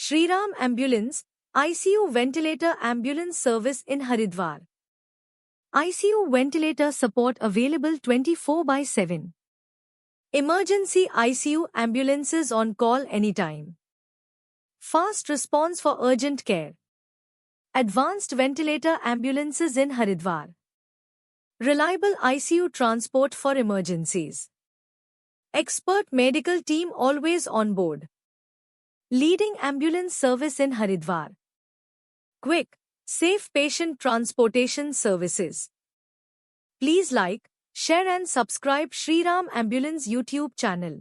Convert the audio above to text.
Shriram Ambulance, ICU Ventilator Ambulance Service in Haridwar. ICU ventilator support available 24/7. Emergency ICU ambulances on call anytime. Fast response for urgent care. Advanced ventilator ambulances in Haridwar. Reliable ICU transport for emergencies. Expert medical team always on board. Leading ambulance service in Haridwar. Quick, safe patient transportation services. Please like, share and subscribe Shriram Ambulance YouTube channel.